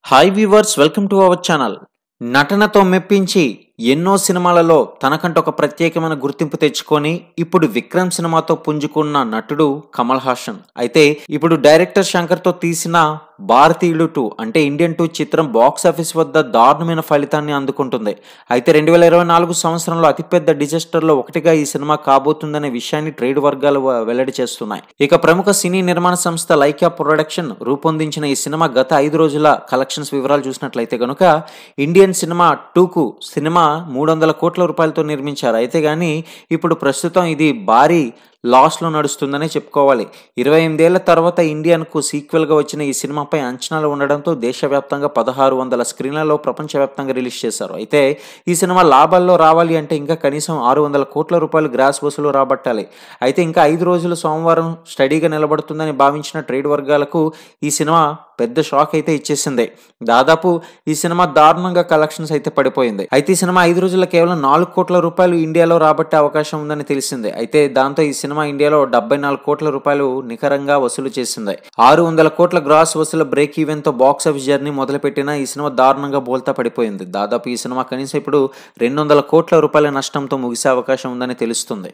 Hi viewers, welcome to our channel. నటనతో మెప్పించి ఎన్నో సినిమాలలో తనకంటూ ఒక ప్రత్యేకమైన గుర్తింపు తెచ్చుకొని ఇప్పుడు విక్రమ్ సినిమాతో పుంజుకున్న నటుడు కమల్ హాసన్. అయితే ఇప్పుడు డైరెక్టర్ శంకర్తో తీసిన భారతీయుడు 2 అంటే ఇండియన్ 2 చిత్రం బాక్స్ ఆఫీస్ వద్ద దారుణమైన ఫలితాన్ని అందుకుంటుంది. అయితే 2024 సంవత్సరంలో అతిపెద్ద డిజాస్టర్లో ఒకటిగా ఈ సినిమా కాబోతుందనే విషయాన్ని ట్రేడ్ వర్గాలు వెల్లడి చేస్తున్నాయి. ఇక ప్రముఖ సినీ నిర్మాణ సంస్థ లైకా ప్రొడక్షన్ రూపొందించిన ఈ సినిమా గత 5 రోజుల కలెక్షన్స్ వివరాలు చూసినట్లయితే కనుక ఇండియన్ సినిమా 2కు సినిమా 300 కోట్ల రూపాయలతో నిర్మించారు. అయితే కానీ ఇప్పుడు ప్రస్తుతం ఇది భారీ లాస్లో నడుస్తుందనే చెప్పుకోవాలి. 28 ఏళ్ల తర్వాత ఇండియన్కు సీక్వెల్గా వచ్చిన ఈ సినిమాపై అంచనాలు ఉండడంతో దేశవ్యాప్తంగా 1600 స్క్రీన్లలో ప్రపంచవ్యాప్తంగా రిలీజ్ చేశారు. అయితే ఈ సినిమా లాభాల్లో రావాలి అంటే ఇంకా కనీసం 600 కోట్ల రూపాయలు గ్రాస్ వసూలు రాబట్టాలి. అయితే ఇంకా 5 రోజులు సోమవారం స్టడీగా నిలబడుతుందని భావించిన ట్రేడ్ వర్గాలకు ఈ సినిమా పెద్ద షాక్ అయితే ఇచ్చేసింది. దాదాపు ఈ సినిమా దారుణంగా కలెక్షన్స్ అయితే పడిపోయింది. అయితే ఈ సినిమా 5 రోజుల్లో కేవలం 4 కోట్ల రూపాయలు ఇండియాలో రాబట్టే అవకాశం ఉందని తెలిసింది. అయితే దాంతో ఈ సినిమా ఇండియాలో 74 కోట్ల రూపాయలు నికరంగా వసూలు చేసింది. 600 కోట్ల గ్రాస్ వసూలు బ్రేక్ ఈవెన్ తో బాక్స్ ఆఫీస్ జర్నీ మొదలుపెట్టిన ఈ సినిమా దారుణంగా బోల్తా పడిపోయింది. దాదాపు ఈ సినిమా కనీసం ఇప్పుడు 200 కోట్ల రూపాయల నష్టంతో ముగిసే అవకాశం ఉందని తెలుస్తుంది.